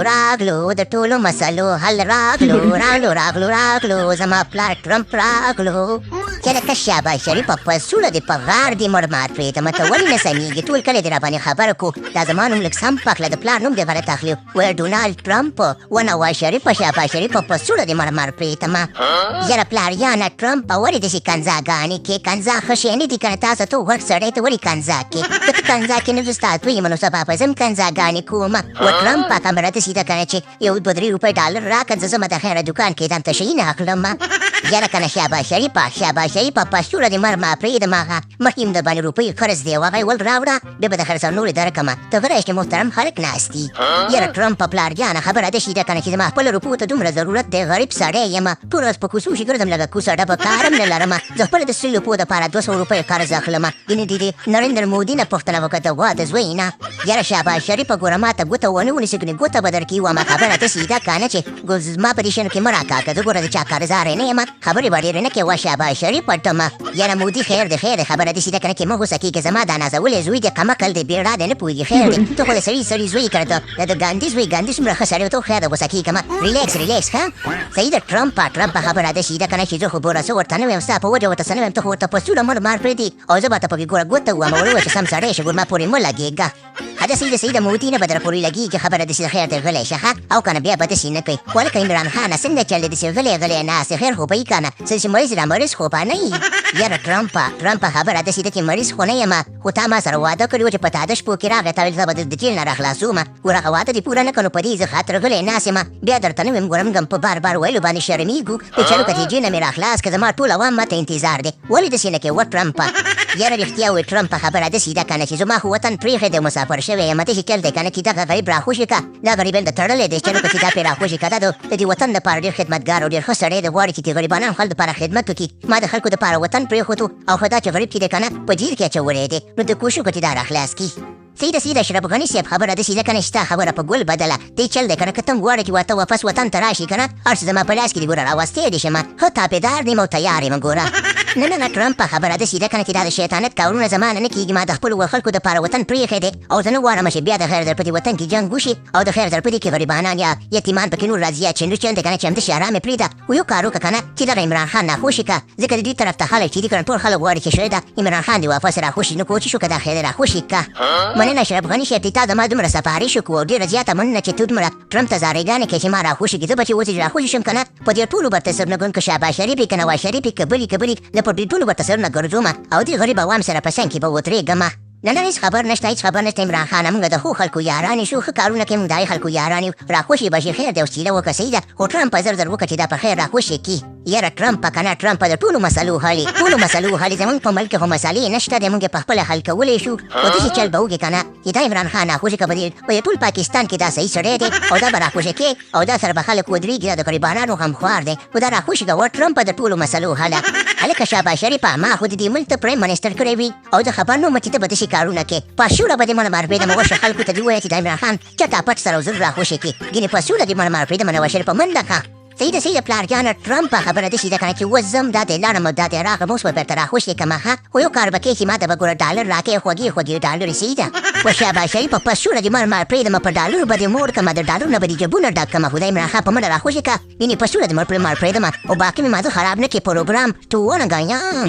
راغلو د ټولو مسلو حل راغلو زما پلار ټرمپ راغلو چې لکه شاباش شریفه په سوله دې په غار دې مړمار پرېږدمه ته ولې نه سمیږي ټول کلی دې راباندې خبره کو دا زما نوم لږ سم پکړه د پلار نوم دې غلط اخلي ویل ډونالډ ټرمپ و نواز شریفه شاباش شریفه په سوله دې مړمار پرېږدمه یاره پلاریانه ټرمپ ولې داسې کنځاګانې کې کنځا ښه شی نه دي که نه تاسو ته غوږ سړی ته ولې کنځا کې که ته کنځا کې نه زه ستا توی یم نو سبا به زه هم کنځاګانې کومه و ټرمپ خبره داسې ده که نه چې یو 2-3 روپۍ ډالر راکړه زه ځمه د خیره دوکان کې دم ته شیونه اخلمه یاره که نه شاباش شریفه په سوله دې مرمه پرېږدم هغه مخکې م در باندې روپۍ قرض دی هغه یې ول راوړه بیا به د خیر سره نورې درکړمه ته غلی چې محترم خلک ناست دي یاره ټرمپ پلارجانه خبره داسې ده که نه چې زما خپلو روپو ته دومره ضرورت دی غریب سړی یم ټوله ورځ په کوڅو کې ګرځم لکه کوڅه ډبه کار هم نه لرمه زه خپله د سري روپو دپاره 200 روپۍ قرض اخلمه ګینې د نریندر مودي نه پوښتنه وکړه د غوا د زوی نه یاره شاباش شریفه ګوره ما ته ګوته ونه ونیسي ګنې ګوته به درکړي ومه خبره داسې ده که نه چې زما په دې شیانو کې مه راکاږه زه ګوره د چا قرضداری نه یم خبرې به ډېرې نه کوې شاباش شریفه ټمه یاره مودي خیر دی خبره داسې ده که نه چې مه غوسه کېږه زما دا نازولی زوی دی قمقل دی بېړه دی نه پوهېږي خیر دی ته خو د سړي زوی کړه د ګاندي زوی ګاندي څومره ښه سړی و ته خو خیر ده غوسه کېږه مه ریلیکس ښه صحیح ده ټرمپ خبره داسې ده که نه چې زه خو بوره زه ورته نه ویم ستا په وجه ورته څه نه ویم ته خو ورته په سوله مار پرېږدي او زه به ته پکې ګوره ګوته ووایم او ووایه چې سم سړی شه ګور ما پورې مه لګېږه هده صحیح ده مودي نه به در پورې لګېږي خبره داسې ده خیر دی غلی شه ښه او که نه بیا به داسې نه کوي خو هلکه عمران خانه څنګه چل دی داسې غلی ناست خیر خو به یي که نه څه چې مریض رامریض خو به نه یي یاره ټرمپ خبره داسې ده چې مریض خو نه یم خو تا ما سره واده کړي و چې په تاده شپو کې راغی تا ویل زه به د جیل نه راخلاصومه ګوره هغه واده دې پوره نه کړو په دې زه خاطر غلی ناست یم بیا درته نه ویم ګوره موږ هم په بار ویلو باندې شرمېږو چې چلو که دې جیل نه مې راخلاص که زما ټول عوام ماته انتظار دی ولې داسې نه کوې و ټرمپه یاره رښتیا وایي ټرمپ خبره داسې ده که نه چې زما خو وطن پرېښی دی مسافر شوی یم داسې چل دی که نه چې دغه غریب راخوشي که دا غریب د تړلی دی چلو که چې دا پرې راخوشي که دا د دې وطن دپاره ډېر خدمتګار او ډېر ښه سړی دی غواړي چې د غریبانو خلکو دپاره خدمت وکړي ما د خلکو دپاره وطن پرېښودو او خو دا چې غریب چې دی که نه په جیل کې اچولی دی نو د کوشش وکړه چې دا راخلاص کړي صحیح ده اشرف غني صاحب خبره داسې ده که نه ستا خبره په ګل بدله دی چل دی که نه که ته هم غواړې چې ورته واپس وطن ته راشي که نه هر څه زما په لاس کې دي ګوره راوستی دې شمه ښه تاپېدار دیم او تیار یم ګوره نه ټرمپ خبره داسې ده که نه چې دا د شیطانت کارونه زما نه کېږي ما د خپلو خلکو دپاره وطن پرېښی دی او زه نه غواړم چې بیا د خیر در په دې وطن کې جنګ وشي او د خیر در په دې کې غریبانان یا یتیمان پکې نور راځي یا چندو چل دی که نه چې همداسې ارامې پرېږده و یو کار وکړه که نه چې دغه عمران خان ناخوشي که ځکه د دې طرف ته خلک چې دي که نه ټول خلک غواړي چې شوی ده عمران خان دې واپس راخوشي نو کوشش وکړه دا خیر راخوشي که مننه اشرف غني صاحب تا زما دومره سفارش وکړو او ډېره زیاته مننه چې ته دومره ټرمپ ته زارېګانې کوې چې ما راخوشي کړي زه به چې اوس راخوشي شم که نه په دې ټولو به تصرفونه کوم که شاباش شریف که نواز شریف که بلي زه په دې ټولو به تصرفونه ګرځومه او دې غریب عوام سره په څنګ کې به ودرېږمه نه هیڅ خبر نشته عمران خانه موږ د ښو خلکو یاران شو ښه کارونه کوي موږ د هغې خلکو یاران یو راخوشي به شي خیر دی وسیله وکړه صحیح ده خو ټرمپ زر وکړه چې دا په خیر راخوشي کړي یاره ټرمپ که نه ټرمپ د ټولو مسلو حلي زموږ په ملک خو مسلې نشته دی موږ یې په خپله حل کولی شو خو داسې چل به وکړي که نه چې دا عمران خان راخوشي که په ټول پاکستان کې دا صحیح سړی دی او دا به راخوشي کې او دا سره به خلک ودرېږي دا د غریبانانو غمخوار دی خو دا راخوشي کوه ټرمپ د ټولو مسلو حله هلکه شاباش شریفه ما خو د دې ملک ته پرایم منسټر کړی وي او زه خبر نه وم چې ته به داسې کارونه کوې په سوله به دې مړمار پرېږدم وشه خلکو ته دې ووایه چې د عمران خان چټاپټ سره زر راخوشي کړي ګینې په سوله دې مړمار پرېږدم نواز شریفه منډه ښه صحیح ده پلارجانه ټرمپ خبره داسې ده که نه چې اوس ځم دا دې لاړم او دا دې راغلم اوس به بېرته راخوشي کړمه ښه خو یو کار به کوې چې ما ته به ګوره ډالر راکړې خوږې ډالرې صحیح ده و شاباش شریفه په سوله دې مړمار پرېږدمه په ډالرو به دې موړ کړمه د ډالرو نه به دې جبونه ډک کړمه خو د عمران خان په منډه راخوشي کړه یعنې په سوله دې مړمار پرېږدمه او باقي مې مازه خراب نه کړې پروګرام تو ونه ګایم